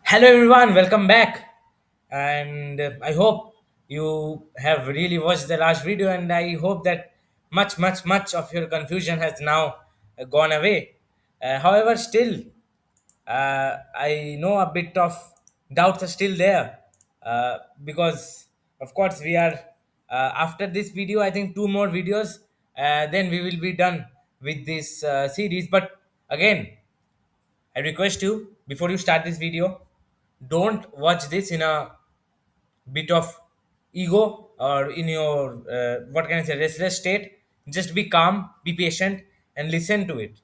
Hello everyone, welcome back. And I hope you have really watched the last video, and I hope that much of your confusion has now gone away. However, still, I know a bit of doubts are still there because, of course, we are after this video. I think two more videos, then we will be done with this series. But again, I request you before you start this video, don't watch this in a bit of ego or in your what can I say restless state. Just be calm, be patient, and listen to it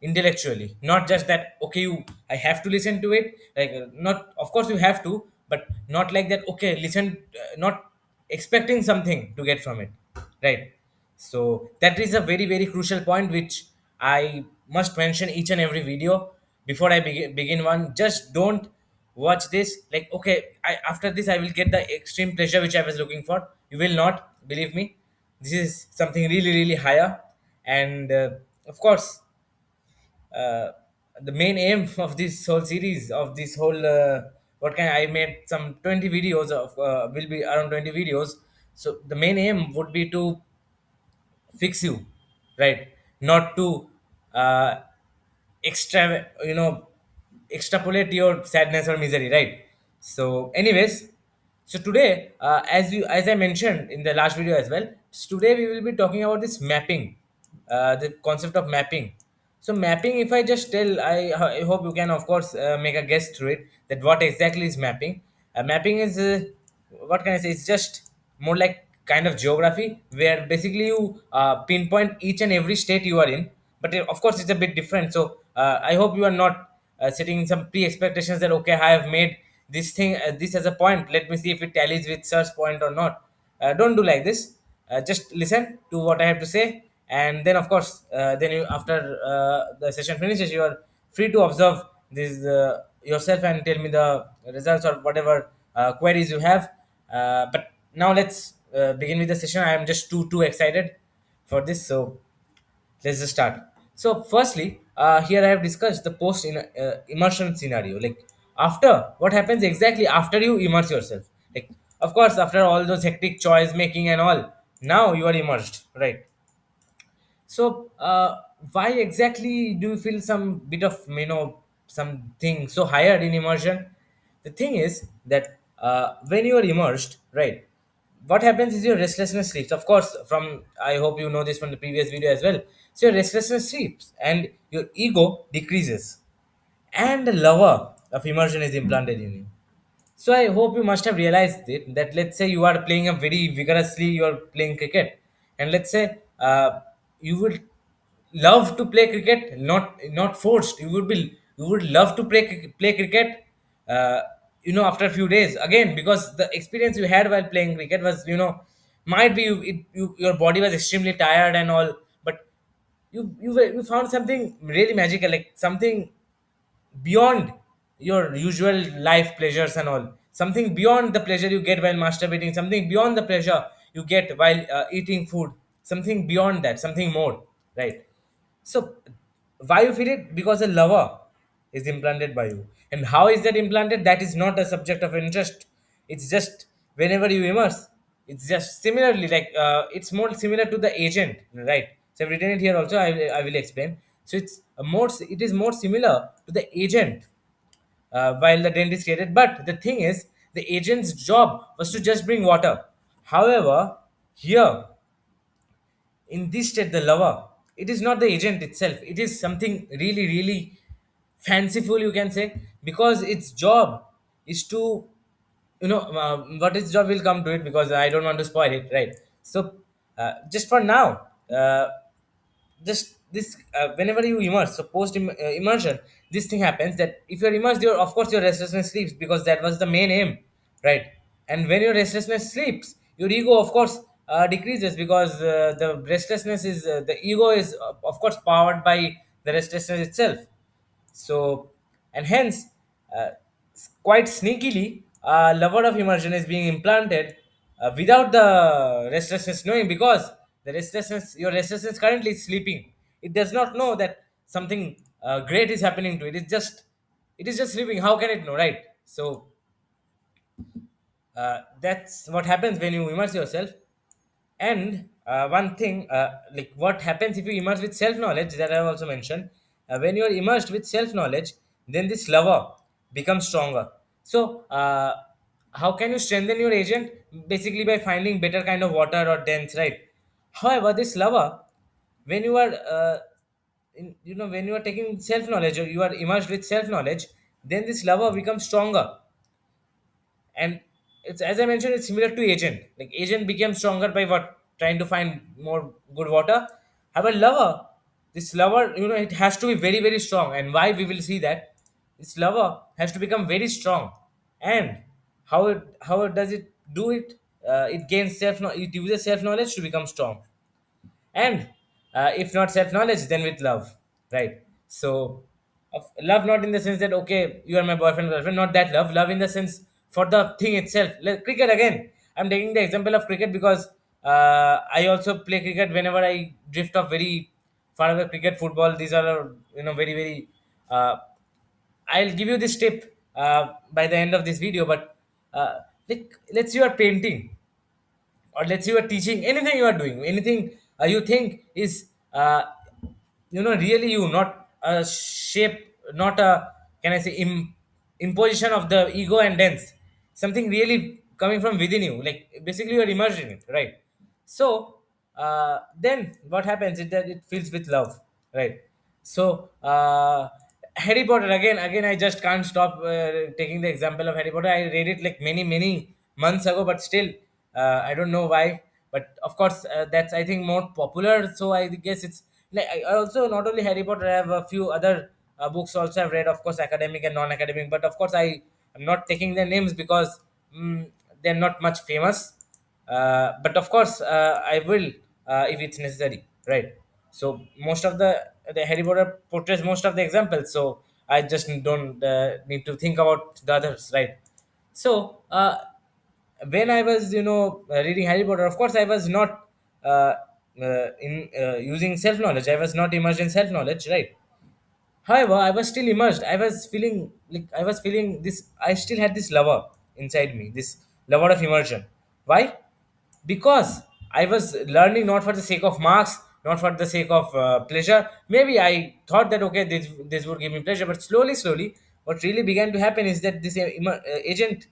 intellectually. Not just that okay, I have to listen to it. Like not of course you have to, but not like that. Okay, listen, not expecting something to get from it, right? So that is a very crucial point which I must mention each and every video before I begin one. Just don't watch this like okay, after this I will get the extreme pleasure which I was looking for. You will not, believe me. This is something really higher, and of course, uh, the main aim of this whole series of this whole what can I made some 20 videos of will be around 20 videos. So the main aim would be to fix you, right? Not to uh, extra extrapolate your sadness or misery, right? So anyways, so today as I mentioned in the last video as well, so today we will be talking about this mapping, the concept of mapping. So mapping, if I just tell, I hope you can of course make a guess through it that what exactly is mapping. Mapping is what can I say, it's just more like kind of geography where basically you pinpoint each and every state you are in, but of course it's a bit different. So I hope you are not setting some pre-expectations that okay, I have made this thing this as a point, let me see if it tallies with such point or not. Don't do like this. Just listen to what I have to say, and then of course then you, after the session finishes, you are free to observe this yourself and tell me the results or whatever queries you have. But now let's begin with the session. I am just too excited for this, so let's just start. So firstly, here I have discussed the post in immersion scenario. Like after, what happens exactly after you immerse yourself? Like of course, after all those hectic choice making and all, now you are immersed, right? So, why exactly do you feel some bit of something so higher in immersion? The thing is that when you are immersed, right? What happens is your restlessness sleeps. Of course, from I hope you know this from the previous video as well. So your restlessness sleeps and your ego decreases, and the lover of immersion is implanted in you. So I hope you must have realized it that let's say you are playing a very vigorously, you are playing cricket, and let's say you would love to play cricket, not forced. You would love to play cricket. After a few days again, because the experience you had while playing cricket was might be your body was extremely tired and all, but you found something really magical, like something beyond your usual life pleasures and all, something beyond the pleasure you get while masturbating, something beyond the pleasure you get while eating food, something beyond that, something more, right? So why you feel it? Because a lover is implanted by you. And how is that implanted? That is not a subject of interest. It's just whenever you immerse, it's just similarly like it's more similar to the agent, right? So I've written it here also. I will explain. So it is more similar to the agent while the dentist created. But the thing is, the agent's job was to just bring water. However, here in this state, the lover, it is not the agent itself, it is something really fanciful, you can say, because its job is to what its job will come to it, because I don't want to spoil it, right? So just for now, just this whenever you immerse, so post immersion, this thing happens that if you're immersed, your of course your restlessness sleeps, because that was the main aim, right? And when your restlessness sleeps, your ego of course decreases, because the restlessness is the ego is of course powered by the restlessness itself. So, and hence, quite sneakily, lover of immersion is being implanted without the restlessness knowing, because your restlessness currently is sleeping. It does not know that something great is happening to it. It is just sleeping. How can it know, right? So that's what happens when you immerse yourself. And one thing, like what happens if you immerse with self knowledge, that I also mentioned, when you are immersed with self knowledge, then this lover becomes stronger. So, how can you strengthen your agent? Basically, by finding better kind of water or dense, right? However, this lover, when you are, when you are taking self knowledge, or you are immersed with self knowledge, then this lover becomes stronger. And it's, as I mentioned, it's similar to agent. Like agent became stronger by what, trying to find more good water. However, lover, this lover, it has to be very very strong. And why, we will see that this lover has to become very strong. And how it does it do it? It gains it uses self knowledge to become strong. And if not self knowledge, then with love, right? So love, not in the sense that okay, you are my boyfriend girlfriend, not that love in the sense for the thing itself. Like cricket again, I'm taking the example of cricket because I also play cricket. Whenever I drift off very far away, cricket, football, these are very very uh, I'll give you this tip by the end of this video. But like, let's say you are painting, or let's say you are teaching, anything you are doing, anything you think is really you, not a shape, not a, can I say, imposition of the ego and dance, something really coming from within you, like basically you are immersed in it, right? So then what happens is that it fills with love, right? So Harry Potter, again I just can't stop taking the example of Harry Potter. I read it like many many months ago, but still I don't know why. But of course, that's, I think, more popular. So I guess it's like, I also, not only Harry Potter, I have a few other books also I've read, of course, academic and non-academic. But of course, I am not taking their names because they're not much famous. But of course, I will if it's necessary, right? So most of the Harry Potter portrays most of the examples. So I just don't need to think about the others, right? So when I was, reading Harry Potter, of course, I was not in using self knowledge. I was not immersed in self knowledge, right? However, I was still immersed. I was feeling this. I still had this lover inside me, this lover of immersion. Why? Because I was learning not for the sake of marks, not for the sake of pleasure. Maybe I thought that okay, this would give me pleasure, but slowly, what really began to happen is that this agent,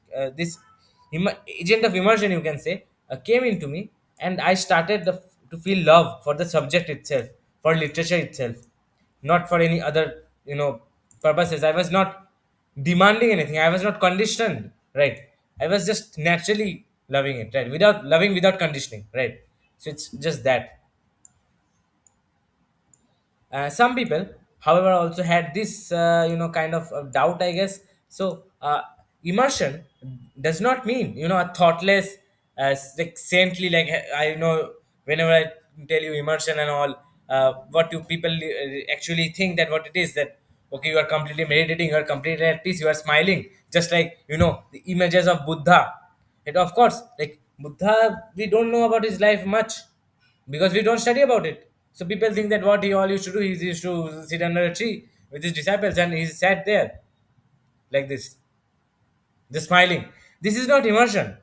agent of immersion, you can say, came into me, and I started to feel love for the subject itself, for literature itself, not for any other purposes. I was not demanding anything. I was not conditioned, right? I was just naturally loving it, right? Without loving, without conditioning, right? So it's just that. Some people, however, also had this, kind of doubt, I guess. So, immersion does not mean, a thoughtless, like saintly, like I know, whenever I tell you immersion and all, what do people actually think that what it is, that okay, you are completely meditating, you are completely at peace, you are smiling, just like, the images of Buddha. It, of course, like Buddha, we don't know about his life much because we don't study about it. So people think that what he all used to do, he used to sit under a tree with his disciples and he sat there like this, just smiling. This is not immersion.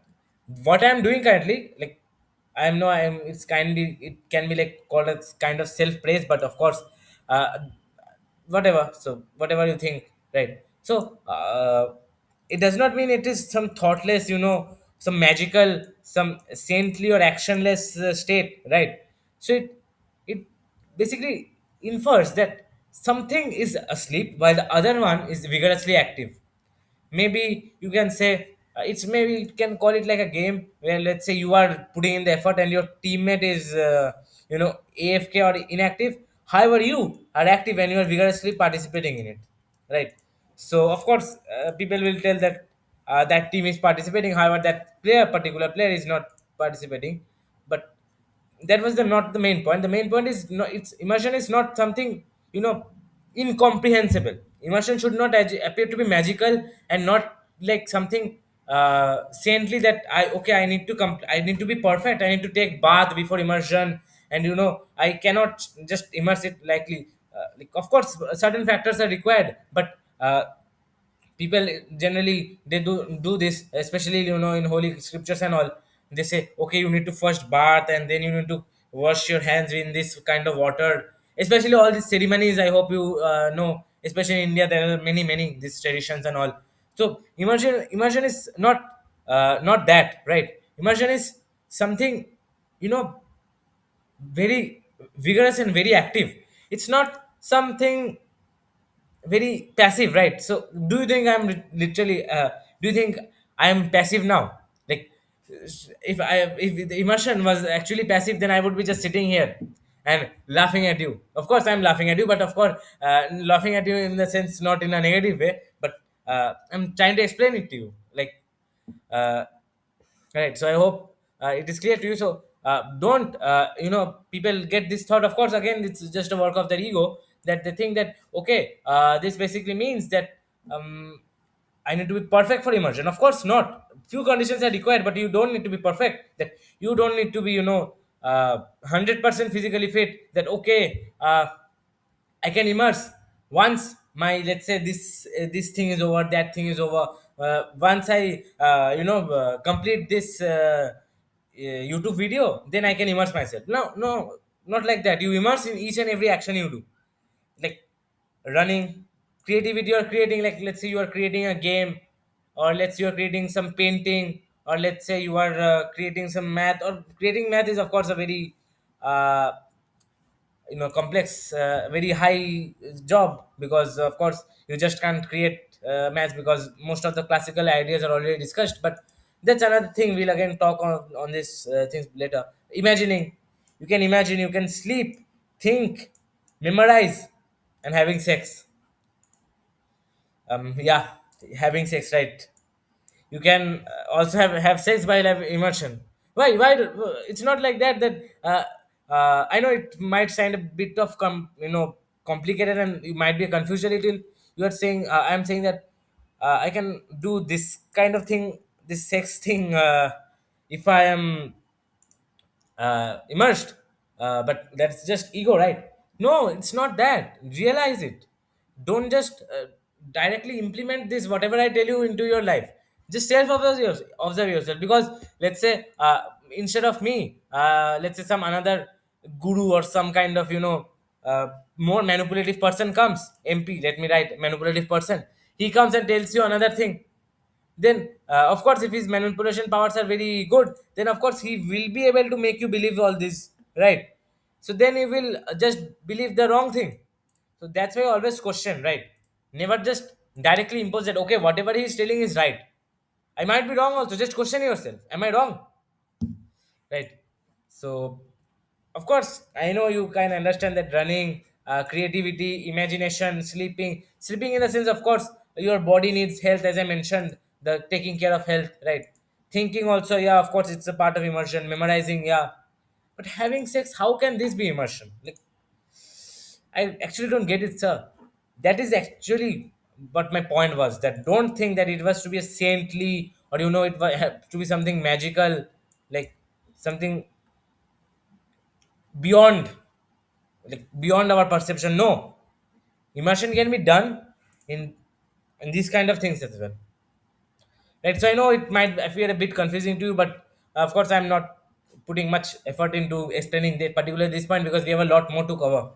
What I'm doing currently, like I'm no, I'm. It's kindly, it can be like called as kind of self praise, but of course, uh, whatever. So whatever you think, right? So it does not mean it is some thoughtless, some magical, some saintly or actionless state, right? So it basically infers that something is asleep while the other one is vigorously active. Maybe you can say, it's, maybe you can call it like a game where, let's say, you are putting in the effort and your teammate is AFK or inactive. However, you are active and you are vigorously participating in it, right? So of course, people will tell that that team is participating, however that particular player is not participating. But that was the not the main point. The main point is, no, it's immersion is not something, you know incomprehensible. Immersion should not appear to be magical, and not like something saintly, that I need to I need to be perfect, I need to take bath before immersion, and I cannot just immerse it likely. Like, of course, certain factors are required, but people generally they do this, especially in holy scriptures and all. They say, okay, you need to first bath and then you need to wash your hands in this kind of water, especially all these ceremonies. I hope you know, especially in India there are many these traditions and all. So immersion is not that, right? Immersion is something, you know very vigorous and very active. It's not something very passive, right? So do you think I'm literally do you think I'm passive now? Like, if the immersion was actually passive, then I would be just sitting here and laughing at you. Of course I'm laughing at you, but of course laughing at you in the sense not in a negative way, but I'm trying to explain it to you, like, uh, right. So I hope it is clear to you. So don't people get this thought. Of course, again, it's just a work of their ego, that they think that, okay, this basically means that um, I need to be perfect for immersion. Of course not. Few conditions are required, but you don't need to be perfect. That you don't need to be 100% physically fit. That, okay, I can immerse once my, let's say, this thing is over, that thing is over. Once I complete this YouTube video, then I can immerse myself. No, no, not like that. You immerse in each and every action you do, like running, creativity you're creating. Like, let's say you are creating a game, or let's say you are creating some painting, or let's say you are creating some math. Or creating math is of course a very uh, complex, very high job, because of course you just can't create maths, because most of the classical ideas are already discussed. But that's another thing, we'll again talk on this things later. Imagining, you can imagine, you can sleep, think, memorize, and having sex. Yeah, having sex, right? You can also have sex while have immersion. It's not like that, I know it might sound a bit of complicated, and you might be confused a little. You are saying, I'm saying that I can do this kind of thing, this sex thing, if I am immersed. But that's just ego, right? No, it's not that. Realize it. Don't just directly implement this whatever I tell you into your life. Just observe yourself. Because let's say, instead of me, let's say some another guru or some kind of more manipulative person comes. MP, let me write manipulative person. He comes and tells you another thing. Then of course, if his manipulation powers are very good, then of course he will be able to make you believe all this, right? So then you will just believe the wrong thing. So that's why I always question, right? Never just directly impose that, okay, whatever he is telling is right. I might be wrong also. Just question yourself, am I wrong? Right. So of course I know you can understand that running, creativity, imagination, sleeping in the sense, of course, your body needs health, as I mentioned, the taking care of health, right? Thinking also, yeah, of course, it's a part of immersion. Memorizing, yeah. But having sex, how can this be immersion? Like, I actually don't get it, sir. That is actually what my point was, that don't think that it was to be a saintly, or it was have to be something magical, like something beyond, like beyond our perception. No, immersion can be done in these kind of things as well, right? So I know it might appear a bit confusing to you, but of course I'm not putting much effort into explaining the particular this point, because we have a lot more to cover.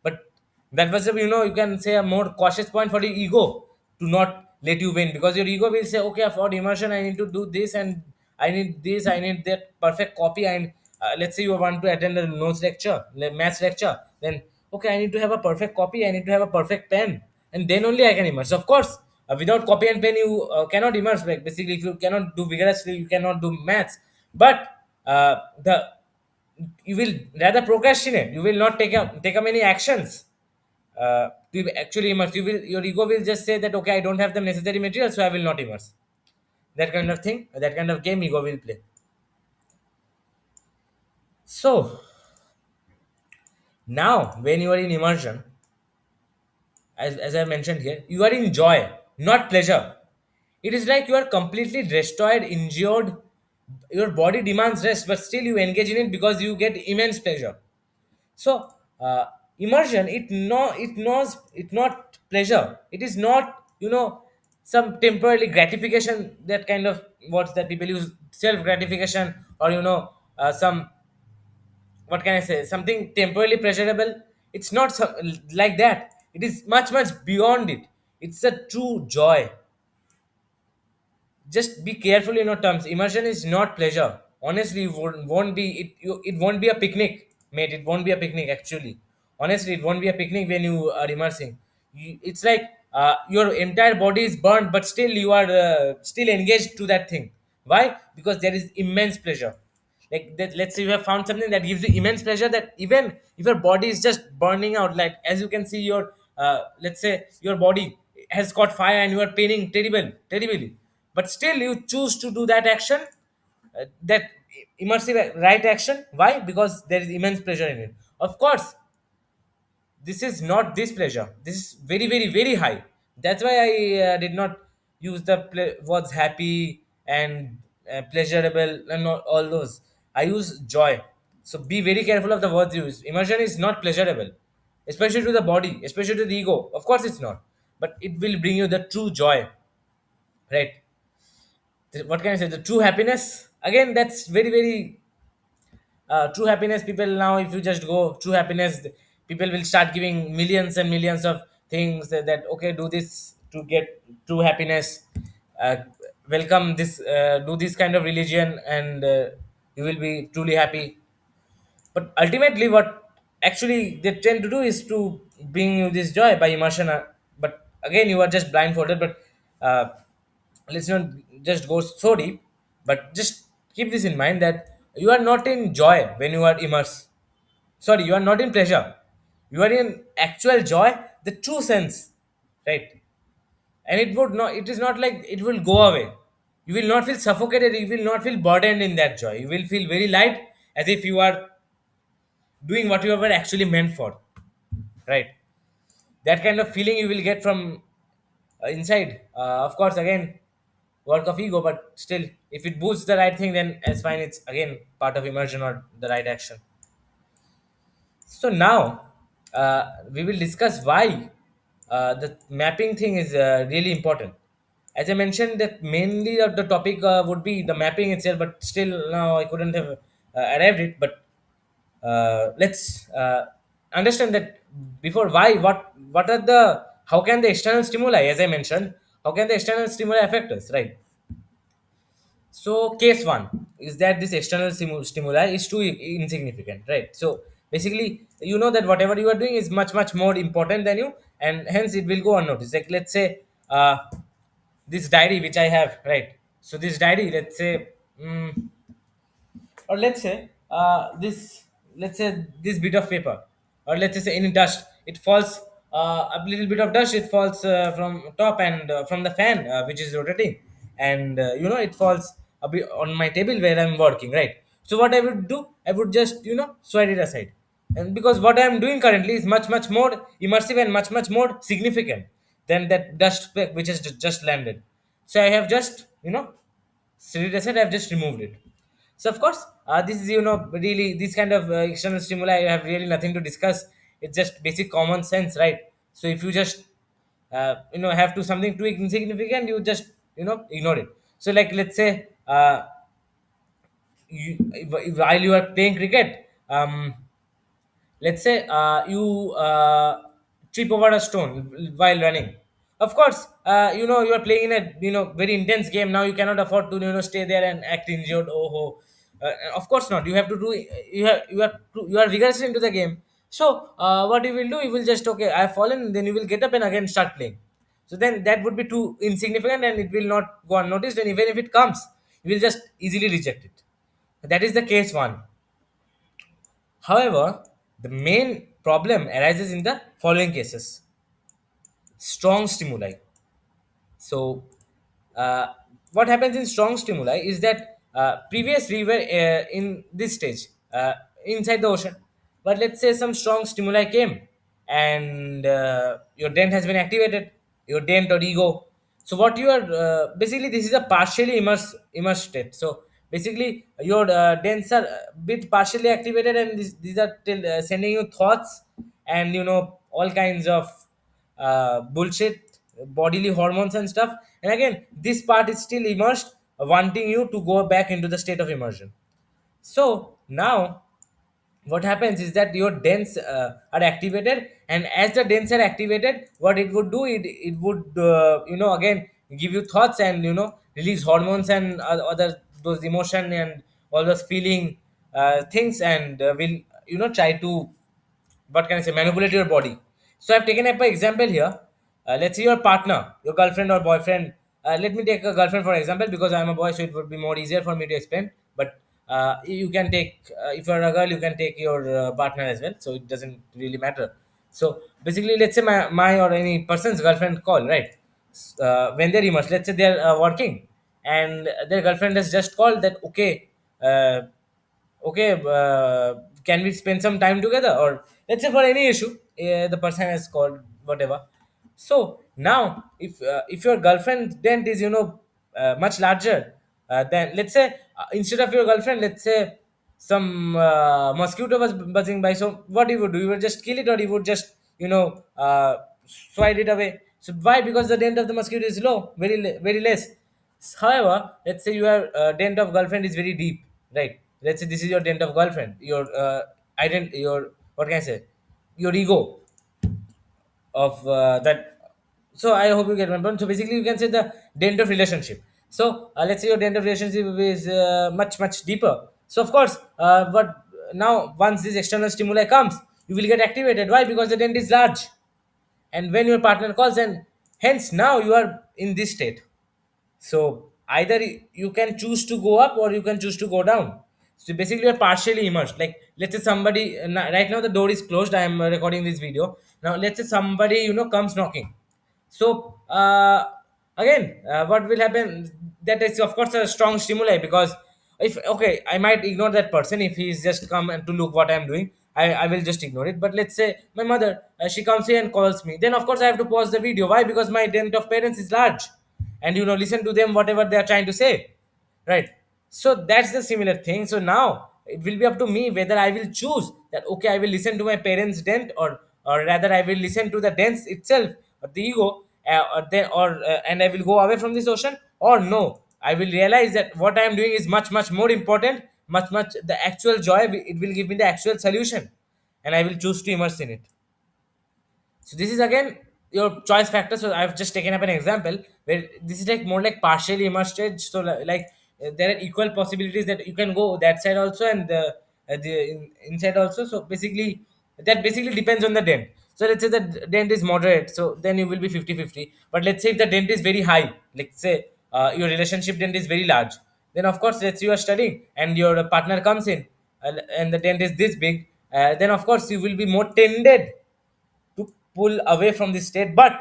But that was you can say a more cautious point for the ego, to not let you win, because your ego will say, okay, for immersion I need to do this, and I need this, I need that perfect copy. And let's say you want to attend a notes lecture, maths lecture, then okay, I need to have a perfect copy, I need to have a perfect pen, and then only I can immerse. Of course, without copy and pen, you cannot immerse. Like, basically, if you cannot do vigorously, you cannot do maths. But the you will rather procrastinate. You will not take up any actions to actually immerse. Your ego will just say that, okay, I don't have the necessary material, so I will not immerse. That kind of thing, that kind of game ego will play. So now, when you are in immersion, as I mentioned here, you are in joy, not pleasure. It is like you are completely destroyed, injured. Your body demands rest, but still you engage in it because you get immense pleasure. So immersion, it knows it not pleasure. It is not some temporary gratification, that kind of words that people use, self gratification, or some, what can I say, something temporarily pleasurable. It's not like that. It is much much beyond it. It's a true joy. Just be careful in your terms. Immersion is not pleasure. Honestly, it won't be it won't be a picnic, mate. It won't be a picnic actually. Honestly, it won't be a picnic when you are immersing. It's like your entire body is burned, but still you are still engaged to that thing. Why? Because there is immense pleasure. Like that, let's say you have found something that gives you immense pleasure, that even if your body is just burning out, like as you can see your let's say your body has caught fire and you are paining terribly, but still you choose to do that action, that immersive right action. Why? Because there is immense pleasure in it. Of course, this is not this pleasure. This is very very high. That's why I did not use the words happy and pleasurable and all those. I use joy. So be very careful of the words you use. Immersion is not pleasurable, especially to the body, especially to the ego. Of course it's not, but it will bring you the true joy, right? What can I say, the true happiness, again, that's very true happiness. People now, if you just go true happiness, people will start giving millions and millions of things, that okay, do this to get true happiness, uh, welcome this, do this kind of religion, and you will be truly happy. But ultimately what actually they tend to do is to bring you this joy by immersion, but again you are just blindfolded. But uh, let's not just go so deep, but just keep this in mind, that you are not in joy when you are immersed. Sorry, you are not in pleasure, you are in actual joy, the true sense, right? And it is not like it will go away. You will not feel suffocated, you will not feel burdened in that joy. You will feel very light, as if you are doing what you were actually meant for, right? That kind of feeling you will get from inside. Of course, again, work of ego, but still, if it boosts the right thing, then it's fine. It's again part of immersion or the right action. So now we will discuss why the mapping thing is really important. As I mentioned, that mainly the topic would be the mapping itself, but still now I couldn't have arrived it. But let's understand that before, why, what are the, how can the external stimuli, as I mentioned, how can the external stimuli affect us, right? So case one is that this external stimuli is too insignificant, right? So basically, you know that whatever you are doing is much much more important than you, and hence it will go unnoticed. Like let's say this diary which I have, right? So this diary, let's say, or this, let's say this bit of paper, or let's say any dust, it falls, a little bit of dust, it falls from top, and from the fan which is rotating, and it falls a bit on my table where I'm working, right? So what I would do, I would just sweat it aside, and because what I'm doing currently is much much more immersive and much much more significant than that dust speck which has just landed. So I have just set it aside, I've just removed it. So of course, this is really, this kind of external stimuli have really nothing to discuss. It's just basic common sense, right? So if you just have to something too insignificant, you just ignore it. So like let's say, while you are playing cricket, let's say you trip over a stone while running. Of course, you are playing in a very intense game. Now you cannot afford to stay there and act injured. Oh, of course not. You have to do, you are vigorous into the game. So what you will do, you will just, okay, I have fallen, then you will get up and again start playing. So then that would be too insignificant and it will not go unnoticed, and even if it comes, you will just easily reject it. That is the case one. However, the main problem arises in the following cases: strong stimuli. So, what happens in strong stimuli is that previously we were in this stage, inside the ocean, but let's say some strong stimuli came, and your dent has been activated, your dent or ego. So what you are, basically, this is a partially immersed state. So basically your dents are a bit partially activated, and these are sending you thoughts and all kinds of bullshit, bodily hormones and stuff. And again, this part is still immersed, wanting you to go back into the state of immersion. So now what happens is that your dens are activated, and as the dens are activated, what it would do, it would again give you thoughts, and release hormones and other those emotion and all those feeling things, and will try to, what can I say, manipulate your body. So I've taken up an example here. Let's say your partner, your girlfriend or boyfriend. Let me take a girlfriend for example, because I'm a boy, so it would be more easier for me to explain. But you can take, if you're a girl, you can take your partner as well. So it doesn't really matter. So basically, let's say my or any person's girlfriend call, right? When they're immersed, let's say they're working, and their girlfriend has just called that, okay, okay, can we spend some time together, or let's say for any issue, the person has called, whatever. So now if your girlfriend dent is much larger, then let's say, instead of your girlfriend, let's say some mosquito was buzzing by, so what you would do, you would just kill it, or you would just swide it away. So why? Because the dent of the mosquito is low, very less. However, let's say your dent of girlfriend is very deep, right? Let's say this is your dent of girlfriend, your your, what can I say, your ego of that. So I hope you get my point. So basically, you can say the dent of relationship. So let's say your dent of relationship is much deeper. So of course, but now once this external stimuli comes, you will get activated. Why? Because the dent is large, and when your partner calls, and hence now you are in this state. So either you can choose to go up, or you can choose to go down. So basically, you're partially immersed. Like, let's say somebody, right now the door is closed. I am recording this video. Now let's say somebody comes knocking. So again, what will happen? That is of course a strong stimuli, because if, okay, I might ignore that person if he's just come and to look what I'm doing. I will just ignore it. But let's say my mother, she comes here and calls me. Then of course I have to pause the video. Why? Because my dent of parents is large, and listen to them whatever they are trying to say, right? So that's the similar thing. So now it will be up to me whether I will choose that, okay, I will listen to my parents dent, or rather I will listen to the dance itself, or the ego, and I will go away from this ocean, or no, I will realize that what I am doing is much more important, much the actual joy, it will give me the actual solution, and I will choose to immerse in it. So this is again your choice factor. So I've just taken up an example where this is like more like partially immersed stage. So there are equal possibilities that you can go that side also, and inside also. So basically that basically depends on the dent. So let's say the dent is moderate, so then you will be 50-50. But let's say if the dent is very high, like say your relationship dent is very large, then of course let's say you are studying and your partner comes in, and the dent is this big, then of course you will be more tended to pull away from the state. But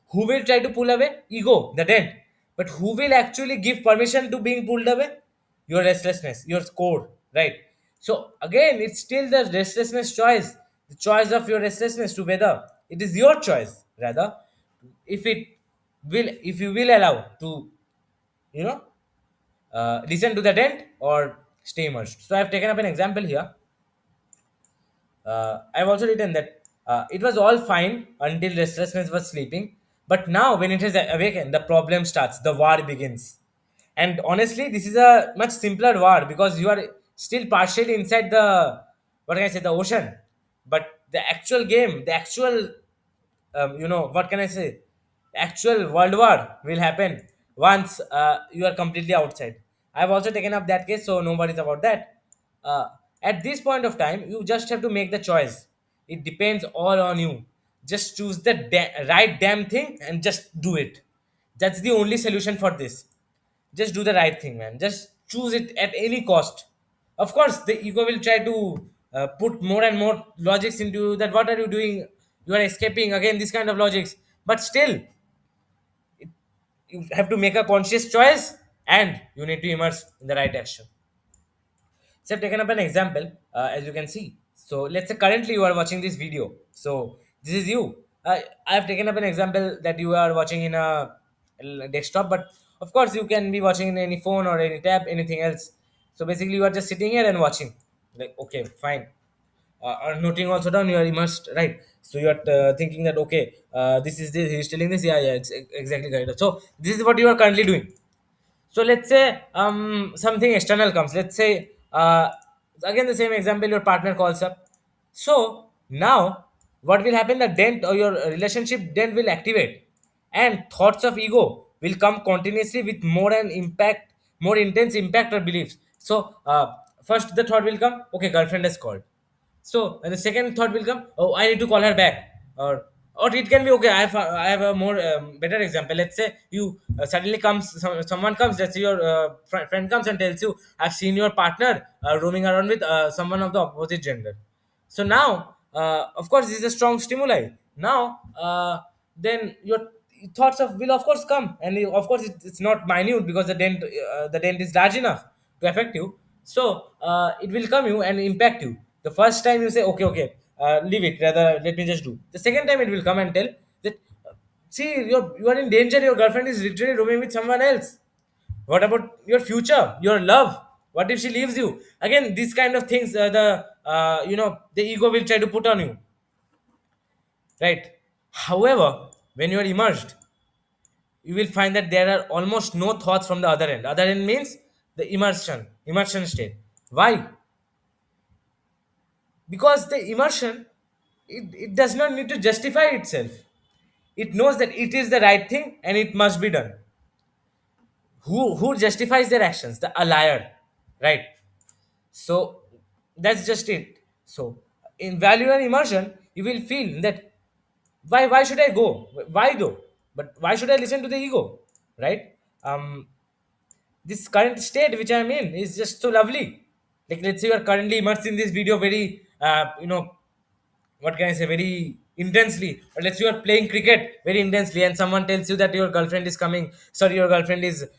who will try to pull away? Ego, the dent. But who will actually give permission to being pulled away? Your restlessness, your core, right? So again, it's still the restlessness choice, the choice of your restlessness, to whether it is your choice, rather, if it if you will allow to, you know, listen to the dent or stay immersed. So I've taken up an example here. I've also written that it was all fine until restlessness was sleeping, but now when it is awakened, the problem starts, the war begins. And honestly, this is a much simpler war, because you are still partially inside the, what can I say, the ocean. But the actual game, the actual, what can I say, actual world war will happen once you are completely outside. I've also taken up that case, so no worries about that. uh, at this point of time, you just have to make the choice. It depends all on you. Just choose the right damn thing and just do it. That's the only solution for this. Just do the right thing, man. Just choose it at any cost. Of course the ego will try to put more and more logics into that. What are you doing? You are escaping again, this kind of logics. But still, you have to make a conscious choice, and you need to immerse in the right action. So I've taken up an example, as you can see. So let's say currently you are watching this video. So this is you. I've taken up an example that you are watching in a desktop, but of course you can be watching in any phone or any tab, anything else. So basically you are just sitting here and watching. Like, okay, fine. Or noting also down, you are immersed, right? So you are thinking that okay, this is this, he's telling this, yeah, yeah, it's exactly correct. So this is what you are currently doing. So let's say something external comes. Let's say again the same example, your partner calls up. So now what will happen? The dent or your relationship dent will activate, and thoughts of ego will come continuously with more and impact, more intense impact or beliefs. So first the thought will come. Okay, girlfriend has called. So and the second thought will come, oh, I need to call her back. Or it can be okay. I have a more better example. Let's say you suddenly someone comes. Let's say your friend comes and tells you, I've seen your partner roaming around with someone of the opposite gender. So now, of course, this is a strong stimuli. Now, then your thoughts of will of course come, and of course it's not minute because the dent is large enough to affect you. So it will come you and impact you. The first time you say okay, okay, leave it. Rather, let me just do. The second time it will come and tell that, see, you are in danger. Your girlfriend is literally roaming with someone else. What about your future, your love? What if she leaves you? Again, these kind of things, the ego will try to put on you, right? However, when you are immersed, you will find that there are almost no thoughts from the other end. Other end means the immersion state. Why? Because the immersion, it does not need to justify itself. It knows that it is the right thing and it must be done. Who justifies their actions? A liar, right? So that's just it. So in value and immersion, you will feel that why should I go? Why though? But why should I listen to the ego? Right? This current state which I'm in is just so lovely. Like let's say you are currently immersed in this video very what can I say, very intensely. Or let's say you are playing cricket very intensely, and someone tells you that your girlfriend is coming. Sorry, your girlfriend is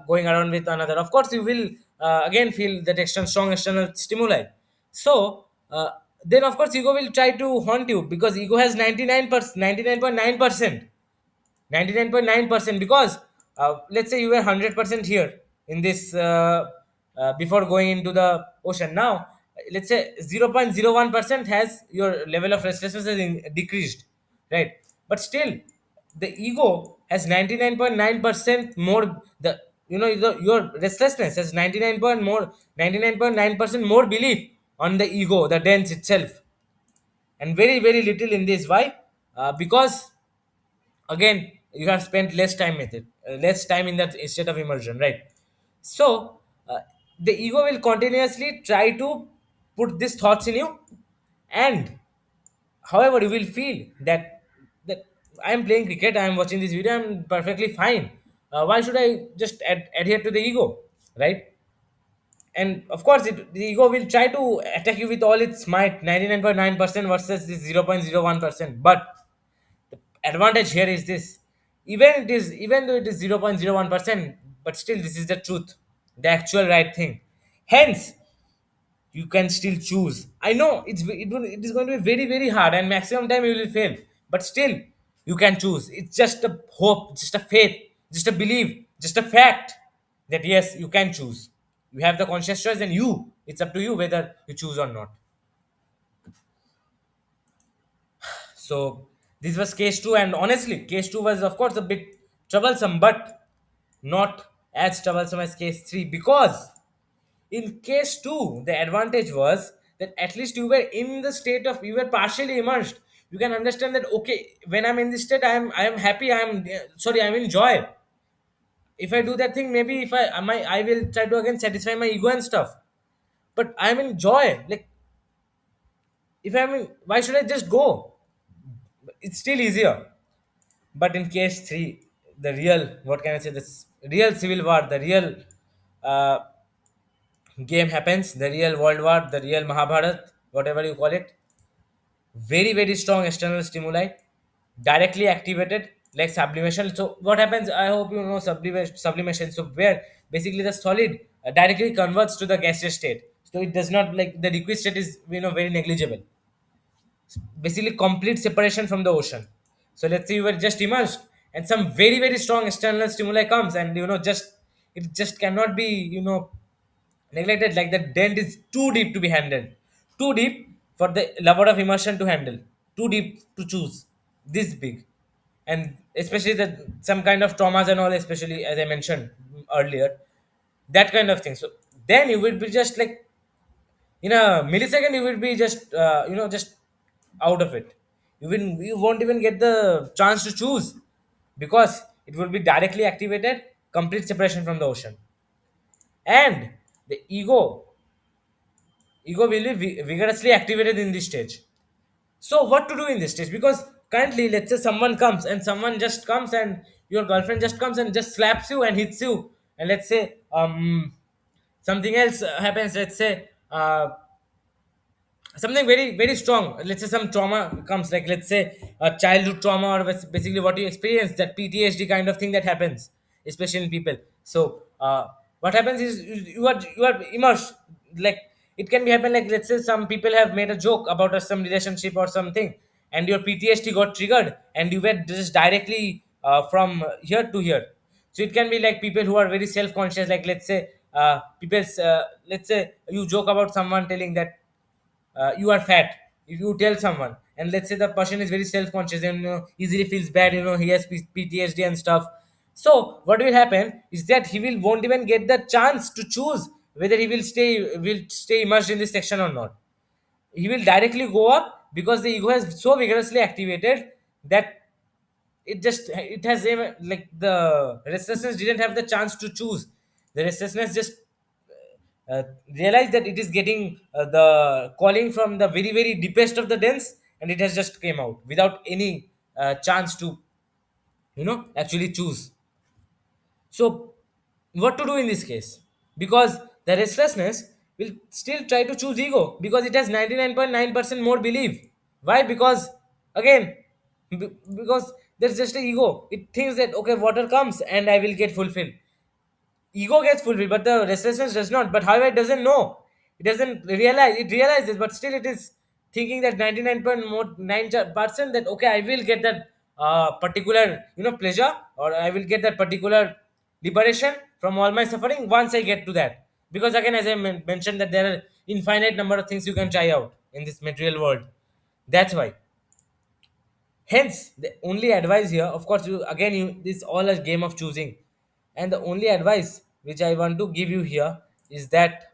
going around with another. Of course, you will again feel that strong external stimuli. So then, of course, ego will try to haunt you because ego has 99%, 99.9%. 99.9% because let's say you were 100% here in this before going into the ocean. Now let's say 0.01% has your level of restlessness has decreased, right? But still the ego has 99.9% more. Your restlessness has 99.9% more belief on the ego, the dense itself, and very very little in this. Why? Because again you have spent less time with it, less time in that state of immersion, right? So the ego will continuously try to put these thoughts in you, and however you will feel that I am playing cricket, I am watching this video, I'm perfectly fine. Why should I just adhere to the ego, right? And of course the ego will try to attack you with all its might, 99.9% versus this 0.01%. But the advantage here is this: even though it is 0.01%, but still this is the truth, the actual right thing. Hence you can still choose. I know it is going to be very very hard, and maximum time you will fail, but still you can choose. It's just a hope, just a faith, just a belief, just a fact that yes, you can choose. You have the conscious choice, and it's up to you whether you choose or not. So this was case 2, and honestly case 2 was of course a bit troublesome, but not as troublesome as case 3, because in case 2 the advantage was that at least you were in the state of, you were partially immersed. You can understand that okay, when I'm in this state, I am happy, I'm in joy. If I do that thing, maybe if I will try to again satisfy my ego and stuff, but I'm in joy. Like if I'm in, why should I just go? It's still easier. But in case 3, the real, what can I say, this real civil war, the real uh, game happens, the real world war, the real Mahabharat, whatever you call it. Very, very strong external stimuli directly activated like sublimation. So, what happens? I hope you know sublimation. So, where basically the solid directly converts to the gaseous state. So, it does not, like, the liquid state is very negligible, basically complete separation from the ocean. So let's say you were just immersed and some very very strong external stimuli comes, and just it just cannot be neglected. Like the dent is too deep to be handled, too deep for the level of immersion to handle. too deep to choose, this big. And especially the some kind of traumas and all, especially as I mentioned earlier, that kind of thing. So then you will be just like, in a millisecond you will be just just out of it. You won't even get the chance to choose, because it will be directly activated, complete separation from the ocean. And the ego will be vigorously activated in this stage. So what to do in this stage? Because currently, let's say someone just comes and your girlfriend just comes and just slaps you and hits you, and let's say something else happens. Let's say something very very strong, let's say some trauma comes, like let's say a childhood trauma, or basically what you experience, that PTSD kind of thing that happens, especially in people. So what happens is, you are immersed, like it can be happen, like let's say some people have made a joke about some relationship or something, and your PTSD got triggered, and you were just directly from here to here. So it can be like people who are very self-conscious, like let's say people, let's say you joke about someone telling that you are fat. If you tell someone, and let's say the person is very self-conscious and easily feels bad, he has PTSD and stuff. So what will happen is that he will won't even get the chance to choose whether he will stay immersed in this section or not. He will directly go up, because the ego has so vigorously activated that it has like the restlessness didn't have the chance to choose. The restlessness just realized that it is getting the calling from the very very deepest of the dens, and it has just came out without any chance to actually choose. So what to do in this case? Because the restlessness will still try to choose ego, because it has 99.9% more belief. Why? Because again, because there's just a ego. It thinks that okay, water comes and I will get fulfilled. Ego gets fulfilled, but the restlessness does not. But however, it doesn't know. It doesn't realize. It realizes, but still, it is thinking that 99.9% that okay, I will get that particular pleasure, or I will get that particular liberation from all my suffering once I get to that. Because again, as I mentioned, that there are infinite number of things you can try out in this material world. That's why. Hence, the only advice here, of course, this is all a game of choosing, and the only advice which I want to give you here is that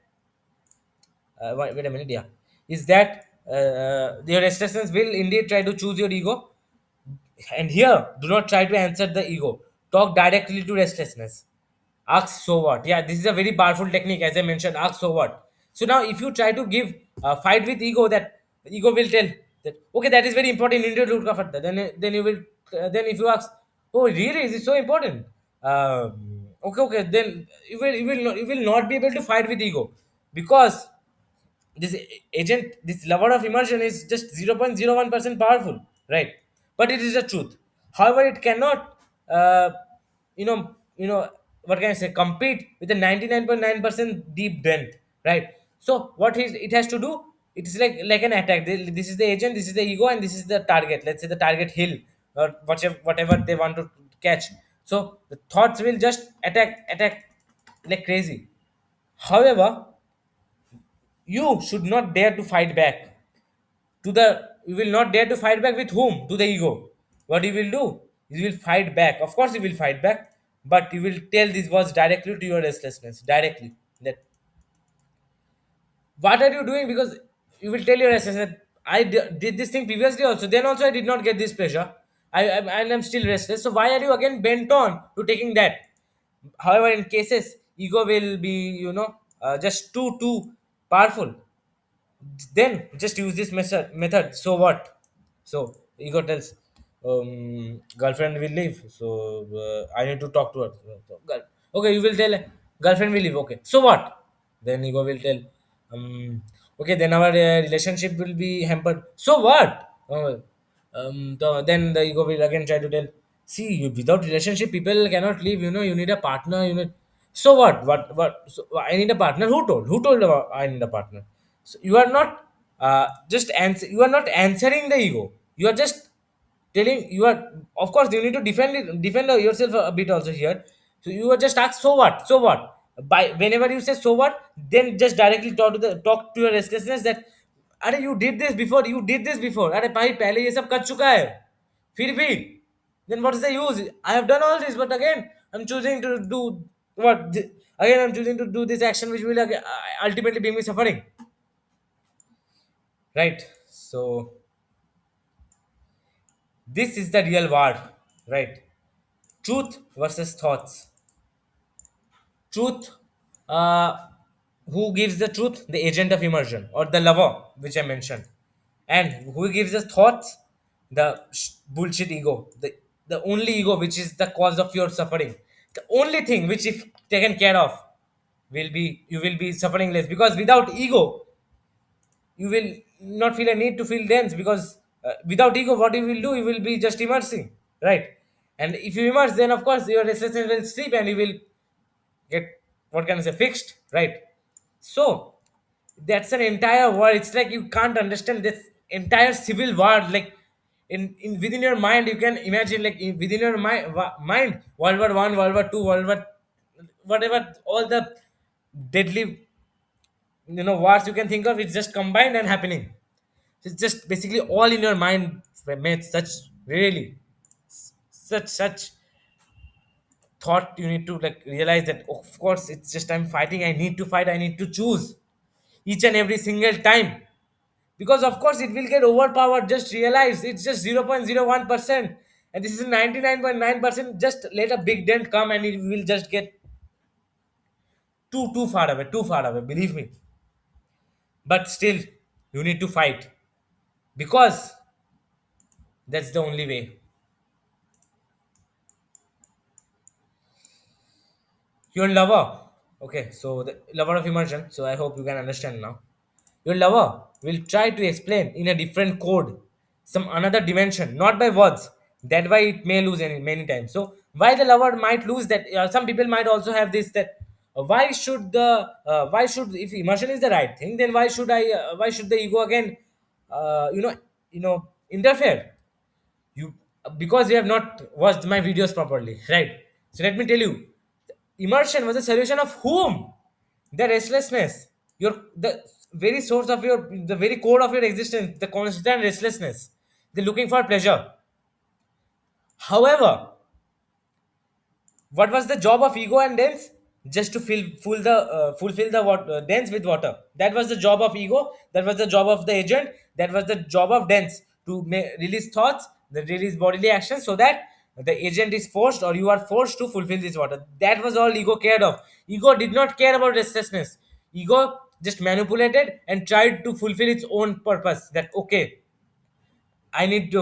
wait a minute, yeah, is that your restlessness will indeed try to choose your ego, and here, do not try to answer the ego. Talk directly to restlessness. Ask so what? Yeah, this is a very powerful technique, as I mentioned. Ask so what. So now, if you try to give fight with ego, that ego will tell that okay, that is very important. You need to look after that. Then you will then if you ask, oh really, is it so important? Okay, okay. Then you will not be able to fight with ego, because this this level of immersion is just 0.01% powerful, right? But it is the truth. However, it cannot what can I say, compete with the 99.9% deep dent, right? So what it has to do, it is like an attack. This is the agent, this is the ego, and this is the target. Let's say the target hill, or whatever they want to catch. So the thoughts will just attack like crazy. However, you should not dare to fight back to the you will not dare to fight back with whom? To the ego. What you will do, you will fight back. Of course you will fight back, but you will tell these words directly to your restlessness, directly, that what are you doing? Because you will tell your restlessness that did this thing previously also, then also I did not get this pleasure. And I'm still restless, so why are you again bent on to taking that? However, in cases, ego will be just too powerful. Then just use this method. So what? So ego tells, girlfriend will leave, so I need to talk to her. So, okay, you will tell girlfriend will leave, okay, so what? Then ego will tell, okay, then our relationship will be hampered, so what? Then the ego will again try to tell, see, without relationship people cannot live, you need a partner, so so I need a partner. Who told about I need a partner? So you are not you are not answering the ego. You are just telling. You are, of course, you need to defend yourself a bit also here. So you are just ask, so what? By whenever you say so what, then just directly talk to your restlessness, that अरे you did this before, you did this before, अरे भाई पहले ये सब कर चुका है, फिर भी then what is the use? I have done all this, but again I'm choosing to do what again I'm choosing to do this action which will ultimately bring me suffering, right? So this is the real war, right? Truth versus thoughts. Truth, uh, who gives the truth? The agent of immersion or the lover, which I mentioned. And who gives the thoughts? The bullshit ego, the only ego which is the cause of your suffering, the only thing which if taken care of will be, you will be suffering less, because without ego you will not feel a need to feel dense, because without ego what you will do, you will be just immersing, right? And if you immerse, then of course your restlessness will sleep and you will get, what can I say, fixed, right? So that's an entire war. It's like you can't understand this entire civil war, like in within your mind you can imagine, like within your mind, World War I, World War II, World War, whatever, all the deadly, wars you can think of, it's just combined and happening. It's just basically all in your mind, mates. Such, really, such thought, you need to like realize that, of course it's just, I'm fighting, I need to fight, I need to choose each and every single time, because of course it will get overpowered. Just realize it's just 0.01%, and this is 99.9%. Just let a big dent come and it will just get too far away, too far away, believe me. But still you need to fight, because that's the only way. Your lover. Okay, so the lover of immersion. So I hope you can understand now. Your lover will try to explain in a different code, some another dimension, not by words. That why it may lose many times. So why the lover might lose that? Some people might also have this, that why should, if immersion is the right thing, then why should the ego again uh, you know interfere? You, because you have not watched my videos properly, right? So let me tell you, immersion was a solution of whom? The restlessness, your, the very source of your, the very core of your existence, the constant restlessness, the looking for pleasure. However, what was the job of ego and dance? Just to fulfill the dance with water. That was the job of ego, that was the job of the agent, that was the job of dance, to release thoughts, the release bodily actions, so that the agent is forced, or you are forced to fulfill this water. That was all ego cared of. Ego did not care about restlessness. Ego just manipulated and tried to fulfill its own purpose, that okay, I need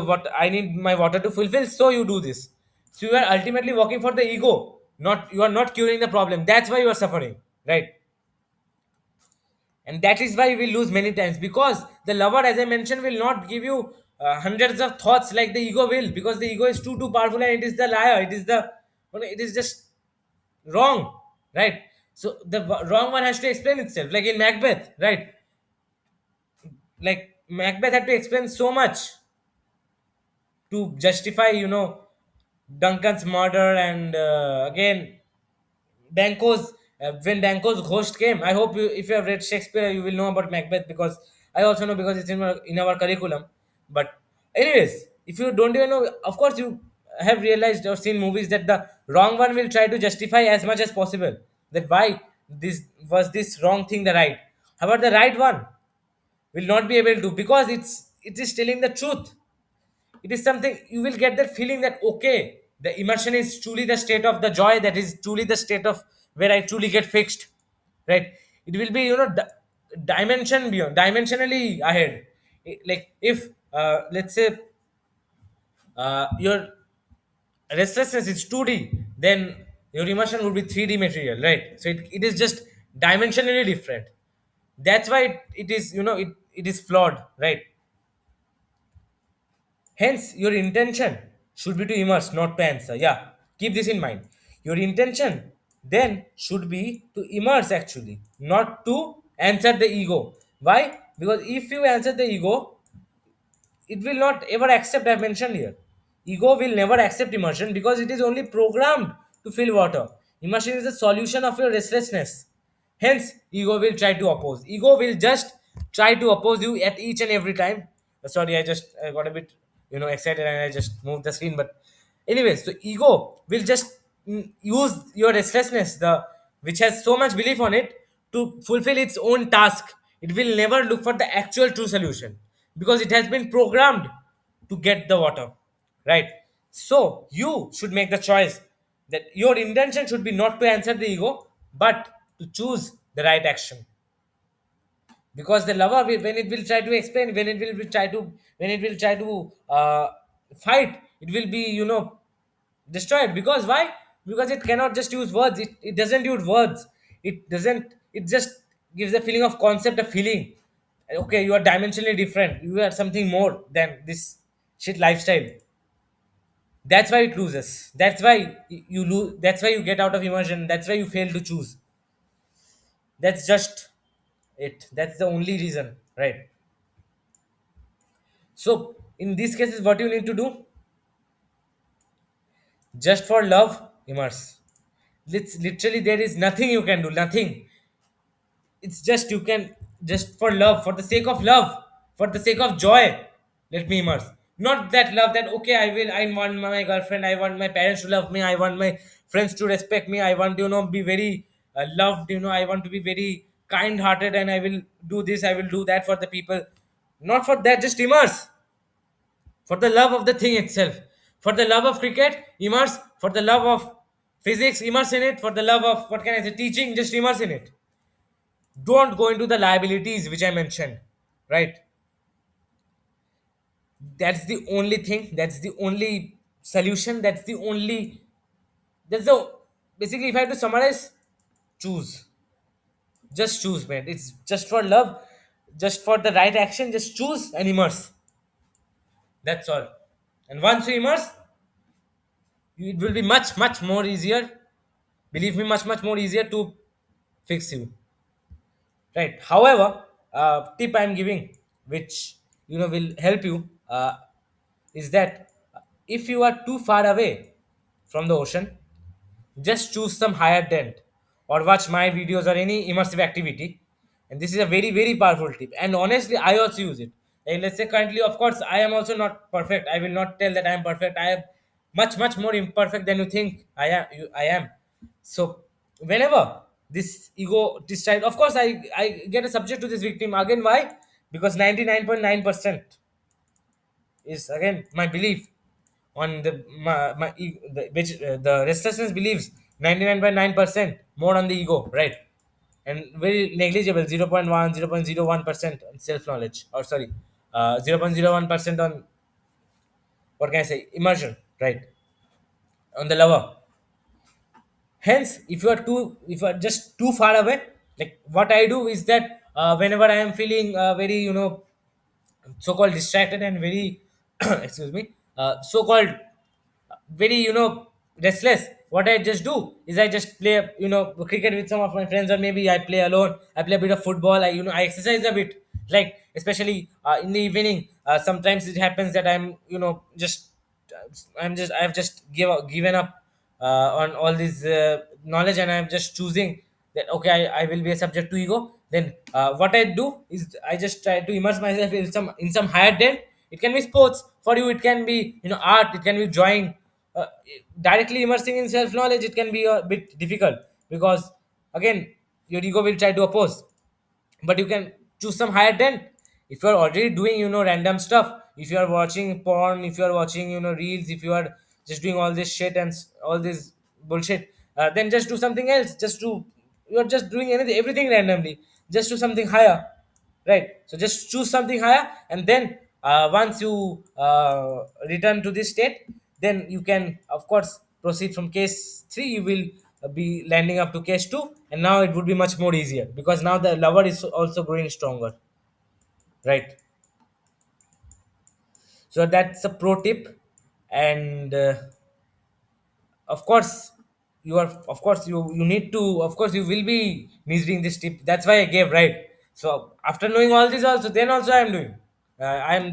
my water to fulfill, so you do this. So you are ultimately working for the ego, not, you are not curing the problem. That's why you are suffering, right? And that is why we lose many times, because the lover, as I mentioned, will not give you hundreds of thoughts like the ego will, because the ego is too powerful, and it is the liar. It is the, it is just wrong, right? So the wrong one has to explain itself, like in Macbeth, right? Like Macbeth had to explain so much to justify, Duncan's murder, and again, Danko's, when Danko's ghost came. I hope you, if you have read Shakespeare, you will know about Macbeth, because I also know, because it's in our curriculum. But anyways, if you don't even know, of course you have realized or seen movies that the wrong one will try to justify as much as possible, that why this wrong thing the right. However, the right one will not be able to, because it is telling the truth. It is something, you will get that feeling that okay, the immersion is truly the state of the joy, that is truly the state of where I truly get fixed, right? It will be, dimension beyond, dimensionally ahead. Like if let's say your restlessness is 2D, then your immersion would be 3D material, right? So it is just dimensionally different. That's why it is, it is flawed, right? Hence, your intention should be to immerse, not to answer. Yeah, keep this in mind. Your intention then should be to immerse, actually, not to answer the ego. Why? Because if you answer the ego, it will not ever accept. I've mentioned here. Ego will never accept immersion, because it is only programmed to fill water. Immersion is the solution of your restlessness. Hence, ego will try to oppose. Ego will just try to oppose you at each and every time. Sorry, I just got a bit excited and I just moved the screen. But anyways, so ego will just use your restlessness, the which has so much belief on it, to fulfill its own task. It will never look for the actual true solution because it has been programmed to get the water, right? So you should make the choice that your intention should be not to answer the ego, but to choose the right action. Because the lover will, when it will try to explain, when it will be try to when it will try to fight, it will be destroyed. Because why? Because it cannot just use words. It doesn't use words. It just gives the feeling of concept, a feeling. Okay, you are dimensionally different, you are something more than this shit lifestyle. That's why it loses. That's why you lose. That's why you get out of immersion. That's why you fail to choose. That's just it. That's the only reason, right? So in these cases, what you need to do, just for love, immerse. It's literally there is nothing you can do, nothing. It's just you can just for love, for the sake of love, for the sake of joy. Let me immerse. Not that love that okay, I will. I want my girlfriend. I want my parents to love me. I want my friends to respect me. I want be very loved. I want to be very kind-hearted, and I will do this. I will do that for the people. Not for that. Just immerse. For the love of the thing itself, for the love of cricket, immerse. For the love of physics, immerse in it. For the love of what can I say, teaching, just immerse in it. Don't go into the liabilities which I mentioned, right? That's the only thing, that's the only solution, that's the basically, if I have to summarize, choose. Just choose, man. It's just for love, just for the right action. Just choose and immerse. That's all. And once you immerse, it will be much much more easier. Believe me, much much more easier to fix you, right? However, tip I'm giving, which will help you, is that if you are too far away from the ocean, just choose some higher tent or watch my videos or any immersive activity. And this is a very, very powerful tip. And honestly, I also use it. And let's say currently, of course, I am also not perfect. I will not tell that I am perfect. I am much, much more imperfect than you think I am. So whenever this ego, this child, of course, I get a subject to this victim again. Why? Because 99.9% is again my belief on the restlessness believes 99.9% more on the ego, right? And very negligible 0.1 0.01% on self knowledge, or sorry, 0.01% on what can I say, immersion, right? On the lover. Hence, if you are just too far away, like what I do is that whenever I am feeling very so-called distracted and very excuse me, so-called very restless, what I just do is I just play cricket with some of my friends, or maybe I play alone. I play a bit of football. I exercise a bit, like especially in the evening. Sometimes it happens that I'm just I've just given up on all this knowledge, and I'm just choosing that okay, I will be a subject to ego. Then what I do is I just try to immerse myself in some higher depth. It can be sports for you, it can be art, it can be drawing. uh, Directly immersing in self knowledge, it can be a bit difficult, because again your ego will try to oppose. But you can choose some higher dent. If you are already doing random stuff, if you are watching porn, if you are watching reels, if you are just doing all this shit and all this bullshit, then just do something else. You are just doing anything, everything randomly. Just do something higher, right? So just choose something higher, and then once you return to this state, then you can of course proceed from case 3. You will be landing up to case 2, and now it would be much more easier, because now the lover is also growing stronger, right? So that's a pro tip. And of course you need to, of course you will be misreading this tip. That's why I gave, right? So after knowing all this also, then also I am doing, I'm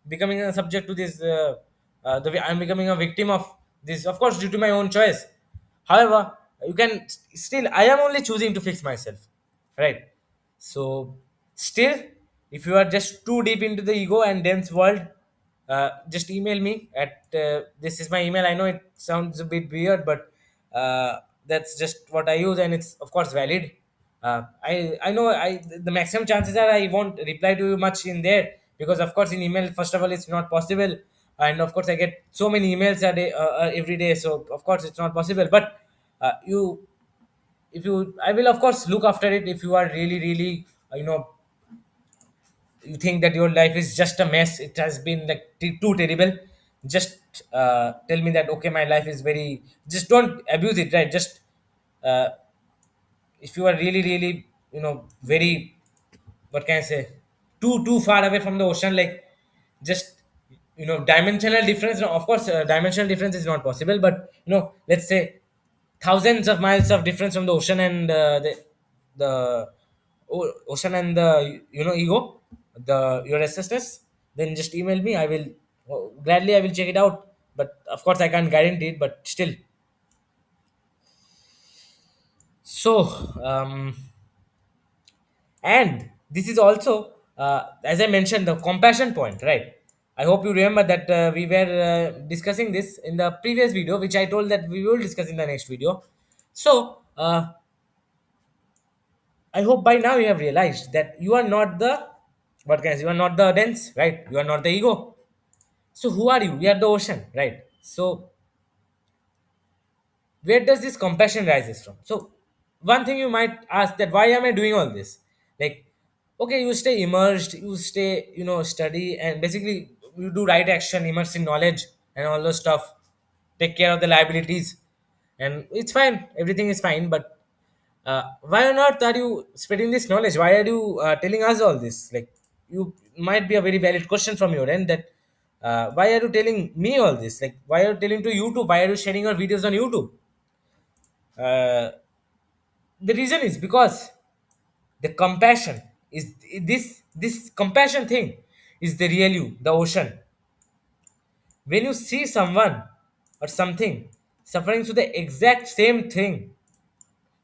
becoming a subject to this, I'm becoming a victim of this, of course, due to my own choice. However, you can still, I am only choosing to fix myself, right? So Still, if you are just too deep into the ego and dense world, just email me at this is my email. I know it sounds a bit weird, but that's just what I use, and it's of course valid. I know the maximum chances are I won't reply to you much in there, because of course in email, first of all, it's not possible, and of course I get so many emails a day, every day, so of course it's not possible. But you if you I will of course look after it. If you are really really you think that your life is just a mess, it has been like too terrible, just tell me that okay, my life is very, just don't abuse it, right? Just uh, if you are really really very, what can I say, too far away from the ocean, like just dimensional difference. No, of course dimensional difference is not possible, but let's say thousands of miles of difference from the ocean and the ocean and the ego, the your restlessness, then just email me. I will gladly I will check it out, but of course I can't guarantee it, but still. So and this is also, as I mentioned, the compassion point, right? I hope you remember that we were discussing this in the previous video, which I told that we will discuss in the next video. So I hope by now you have realized that you are not the, what can I say, you are not the dense, right? You are not the ego. So who are you? You are the ocean, right? So where does this compassion rises from? So one thing you might ask, that why am I doing all this? Like, okay, you stay immersed, you stay study, and basically you do right action, immerse in knowledge and all those stuff, take care of the liabilities, and it's fine, everything is fine. But why on earth are you spreading this knowledge? Why are you telling us all this? Like, you might be a very valid question from your end, that why are you telling me all this? Like, why are you telling to YouTube? Why are you sharing your videos on YouTube? uh, the reason is because the compassion is this compassion thing is the real you, the ocean. When you see someone or something suffering to the exact same thing,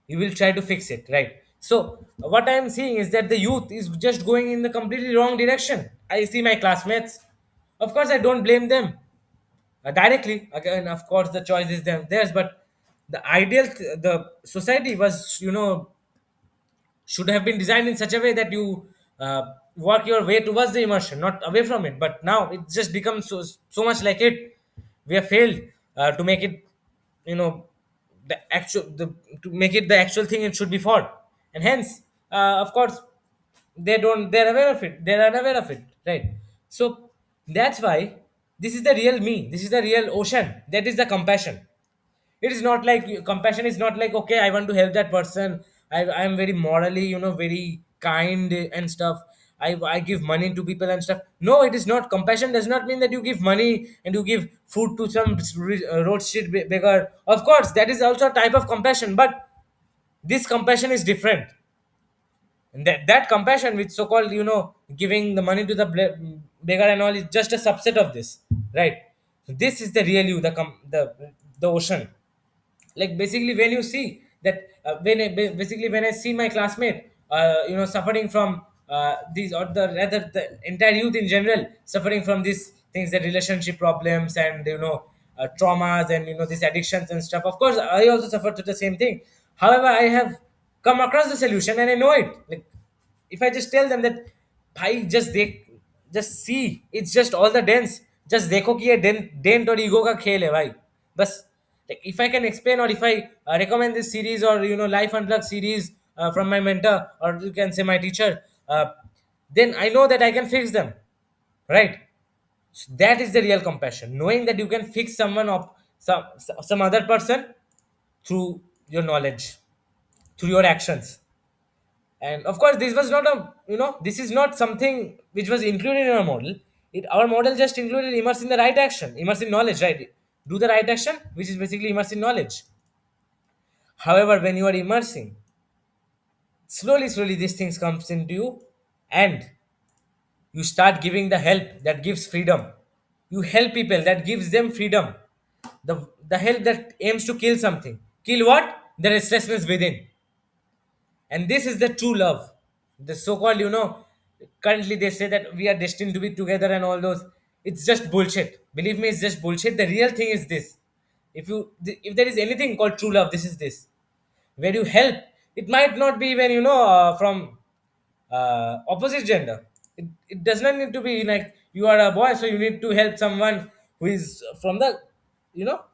you will try to fix it, right? So what I am seeing is that the youth is just going in the completely wrong direction. I see my classmates, of course I don't blame them directly. Again, of course the choice is theirs, but the ideal the society was should have been designed in such a way that you work your way towards the immersion, not away from it. But now it just becomes so much like it. We have failed to make it, you know, to make it the actual thing it should be for, and hence, of course, they're aware of it. They're unaware of it, right? So that's why this is the real me. This is the real ocean. That is the compassion. It is not like compassion is not like, okay, I want to help that person. I am very morally, very kind and stuff. I give money to people and stuff. No, it is not. Compassion does not mean that you give money and you give food to some road street beggar. Of course that is also a type of compassion, but this compassion is different. And that compassion, which so called, giving the money to the beggar and all, is just a subset of this, right? This is the real you, the ocean. Like, basically when you see that, basically when I see my classmate suffering from these, or the rather the entire youth in general suffering from these things, the relationship problems and traumas and these addictions and stuff, of course I also suffer to the same thing. However, I have come across the solution and I know it. Like, if I just tell them that, भाई just see, it's just all the dents, just देखो कि ये dent और ego का खेल है भाई, बस. Like, if I can explain, or if I recommend this series, or life unplugged series from my mentor, or you can say my teacher, then I know that I can fix them, right? So that is the real compassion, knowing that you can fix someone of some other person through your knowledge, through your actions. And of course this was not a, this is not something which was included in our model. Our model just included immerse in the right action, immerse in knowledge, right? Do the right action, which is basically immerse in knowledge. However, when you are immersing, slowly slowly these things comes into you, and you start giving the help that gives freedom. You help people, that gives them freedom. The help that aims to kill something, kill what? The restlessness within. And this is the true love. The so-called, currently they say that we are destined to be together and all those. It's just bullshit. Believe me, it's just bullshit. The real thing is this: if there is anything called true love, this is this, where you help. It might not be even from opposite gender. It does not need to be like you are a boy, so you need to help someone who is from the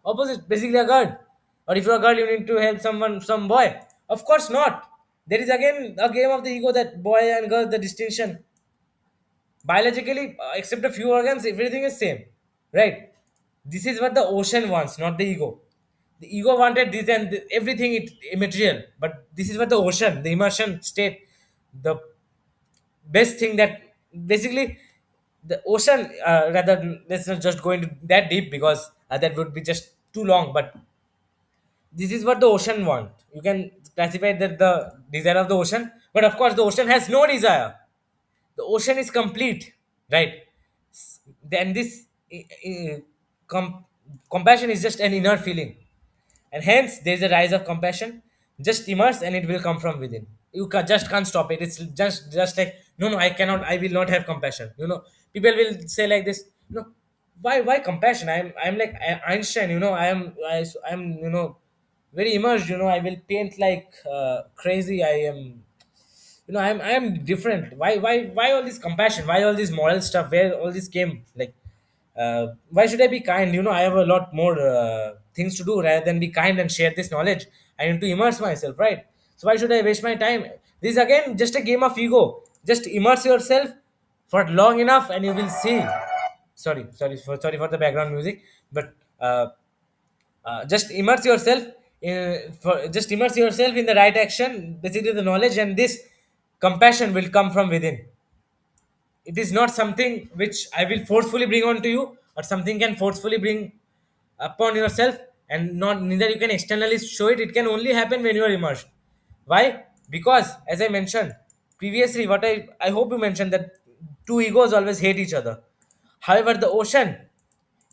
opposite, basically a girl. Or if you're a girl, you need to help some boy. Of course not. There is again a game of the ego, that boy and girl, the distinction. Biologically, except a few organs, everything is same, right? This is what the ocean wants, not the ego. The ego wanted this and everything it immaterial, but this is what the ocean, the immersion state, the best thing that basically the ocean. Let's not just go into that deep, because that would be just too long. But this is what the ocean want. You can classify that the desire of the ocean, but of course the ocean has no desire. The ocean is complete, right? Then this com- compassion is just an inner feeling, and hence there is a rise of compassion. Just immerse and it will come from within. Just can't stop it. It's just like, no, no, I cannot, I will not have compassion. People will say like this, why compassion? I'm like Einstein. I'm very immersed. I will paint like crazy. I am different. Why all this compassion? Why all this moral stuff? Where all this came? Like, why should I be kind? I have a lot more things to do rather than be kind and share this knowledge. I need to immerse myself, right? So why should I waste my time? This is again just a game of ego. Just immerse yourself for long enough, and you will see. Sorry for the background music, but just immerse yourself just immerse yourself in the right action, basically the knowledge, and this compassion will come from within. It is not something which I will forcefully bring onto you, or something can forcefully bring upon yourself, and not neither you can externally show it. It can only happen when you are immersed. Why? Because as I mentioned previously, what I hope you mentioned, that two egos always hate each other. However, the ocean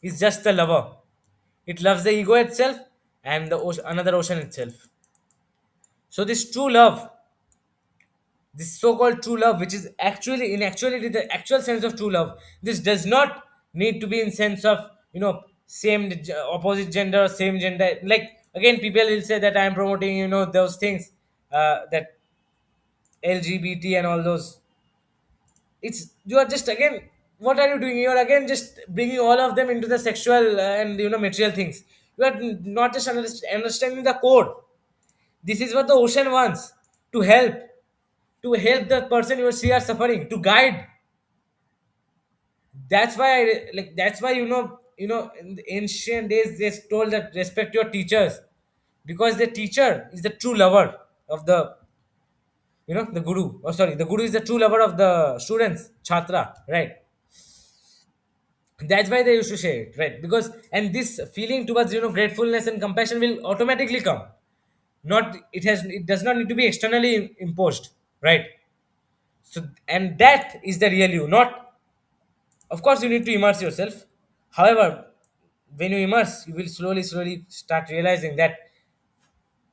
is just the lover. It loves the ego itself and the another ocean itself. So this true love, this so-called true love, which is actually in actuality the actual sense of true love, this does not need to be in sense of opposite gender, same gender. Like, again, people will say that I am promoting those things, that LGBT and all those. It's you are just again, what are you doing? You are again just bringing all of them into the sexual and material things. You are not just understanding the code. This is what the ocean wants: to help the person you see are suffering, to guide. That's why that's why in the ancient days they told that respect your teachers, because the teacher is the true lover of the guru. Oh, sorry, the guru is the true lover of the students, chhatra, right? That's why they used to say it, right? Because, and this feeling towards gratefulness and compassion will automatically come. Not it does not need to be externally imposed, right? So, and that is the real you. Not, of course, you need to immerse yourself. However, when you immerse, you will slowly start realizing that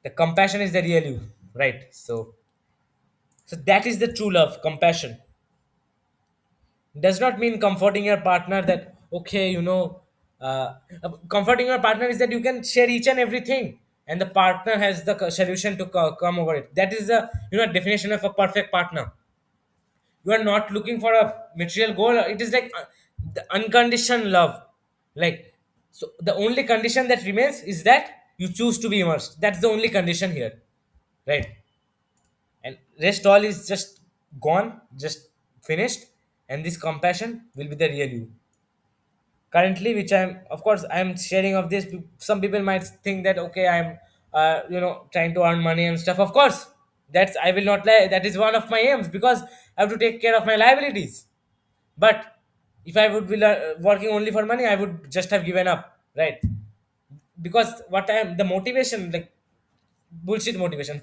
the compassion is the real you, right? So that is the true love. Compassion does not mean comforting your partner, that okay, comforting your partner is that you can share each and everything, and the partner has the solution to come over it. That is the definition of a perfect partner. You are not looking for a material goal. It is like the unconditioned love. Like, so the only condition that remains is that you choose to be immersed. That's the only condition here, right? And rest all is just gone, just finished. And this compassion will be the real you currently, which I'm, of course, I'm sharing of this. Some people might think that okay, I'm trying to earn money and stuff. Of course, that's, I will not lie, that is one of my aims, because I have to take care of my liabilities. But if I would be working only for money, I would just have given up, right? Because what I am, the motivation, like bullshit motivation,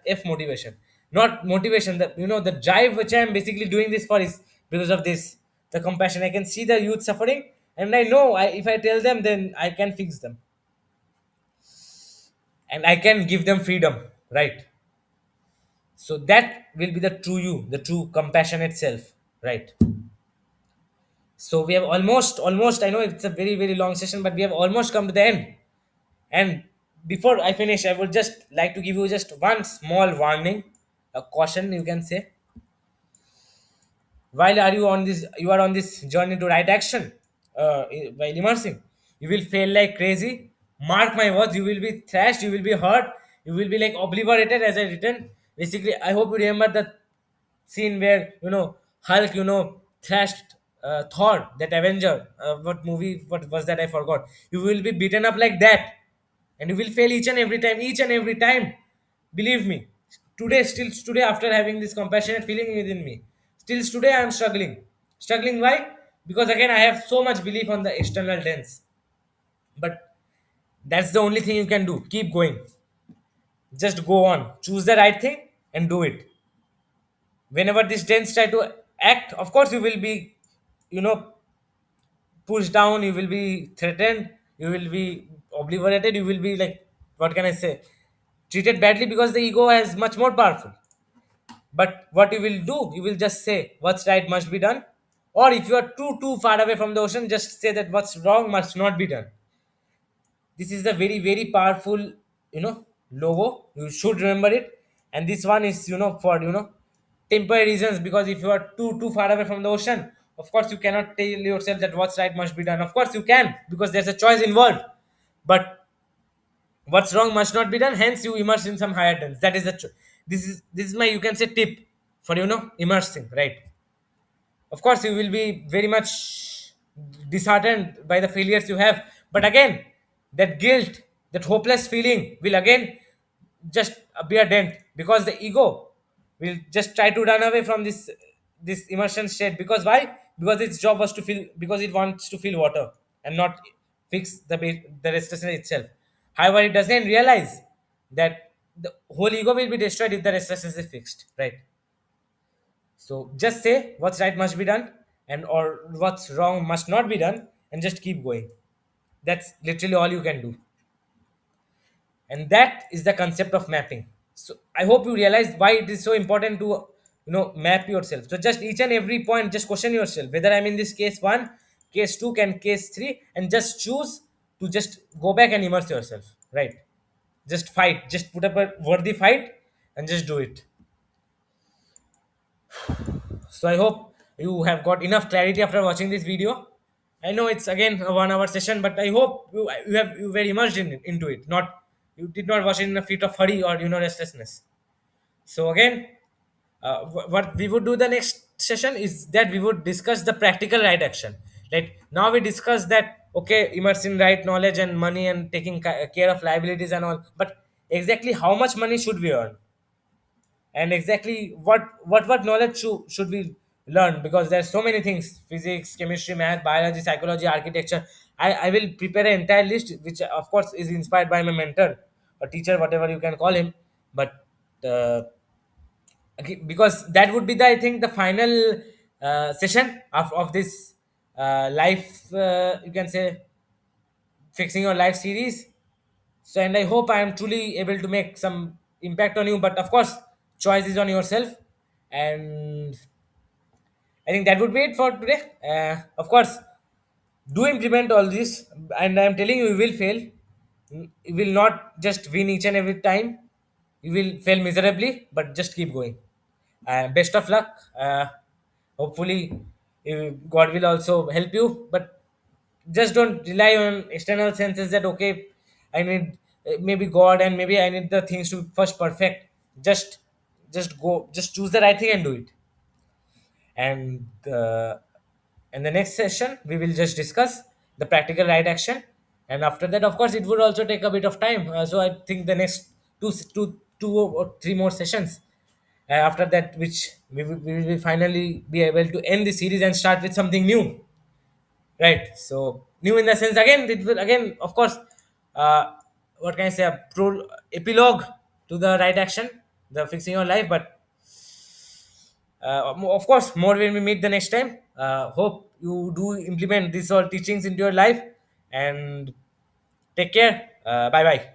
f motivation, not motivation, the drive which I am basically doing this for is because of this, the compassion. I can see the youth suffering, and I know, if I tell them, then I can fix them, and I can give them freedom, right? So that will be the true you, the true compassionate self, right? So we have almost, I know it's a very, very long session, but we have almost come to the end. And before I finish, I would just like to give you just one small warning, a caution, you can say. While are you on this, you are on this journey to right action, while immersing, you will fail like crazy. Mark my words, you will be thrashed, you will be hurt, you will be like obliterated, as I written. Basically, I hope you remember the scene where Hulk thrashed Thor, that Avenger. What movie? What was that? I forgot. You will be beaten up like that, and you will fail each and every time. Believe me. Today, still today, after having this compassionate feeling within me, still today I am struggling. Struggling why? Because again I have so much belief on the external dance. But that's the only thing you can do. Keep going. Just go on. Choose the right thing and do it. Whenever this dance try to act, of course you will be, you know pushed down, you will be threatened, you will be obliterated, you will be like, what can I say, treated badly, because the ego is much more powerful. But what you will do, you will just say what's right must be done. Or if you are too far away from the ocean, just say that what's wrong must not be done. This is the very, very powerful, logo. You should remember it. And this one is, for temporary reasons, because if you are too far away from the ocean, of course you cannot tell yourself that what's right must be done. Of course you can, because there's a choice involved. But what's wrong must not be done, hence you immerse in some higher terms. That is this is my, you can say, tip for immersing, right? Of course you will be very much disheartened by the failures you have, but again, that guilt, that hopeless feeling will again just be a dent, because the ego will just try to run away from this immersion state. Because why? Because its job was to feel, because it wants to feel water and not fix the restlessness itself. However, it doesn't realize that the whole ego will be destroyed if the restlessness is fixed, right? So just say what's right must be done, and or what's wrong must not be done, and just keep going. That's literally all you can do. And that is the concept of mapping. So I hope you realize why it is so important to map yourself. So just each and every point, just question yourself whether I'm in this case 1, case 2, can case 3, and just choose to just go back and immerse yourself, right? Just fight, just put up a worthy fight, and just do it. So I hope you have got enough clarity after watching this video. I know it's again a 1 hour session, but I hope you were immersed into it. Not, you did not watch it in a fit of hurry or restlessness. So again, what we would do the next session is that we would discuss the practical right action. Like now we discuss that, okay, immersing right knowledge and money and taking care of liabilities and all, but exactly how much money should we earn, and exactly what knowledge should we learn, because there's so many things: physics, chemistry, math, biology, psychology, architecture. I will prepare an entire list, which of course is inspired by my mentor or teacher, whatever you can call him. But uh, okay, because that would be the, I think, the final session of this life, you can say, fixing your life series. So, and I hope I am truly able to make some impact on you. But of course, choice is on yourself. And I think that would be it for today. Of course, do implement all this, and I'm telling you, you will fail. You will not just win each and every time. You will fail miserably, but just keep going. Best of luck. Hopefully, God will also help you. But just don't rely on external senses that, okay, I need maybe God, and maybe I need the things to first perfect. Just, just go. Just choose the right thing and do it. And in the next session we will just discuss the practical right action. And after that, of course, it would also take a bit of time, so I think the next two or three more sessions after that, which we will finally be able to end the series and start with something new, right? So new in the sense, again, it will again, of course, uh, what can I say, a epilogue to the right action, the fixing your life. But of course, more when we meet the next time. Hope you do implement these all teachings into your life, and take care. Bye bye.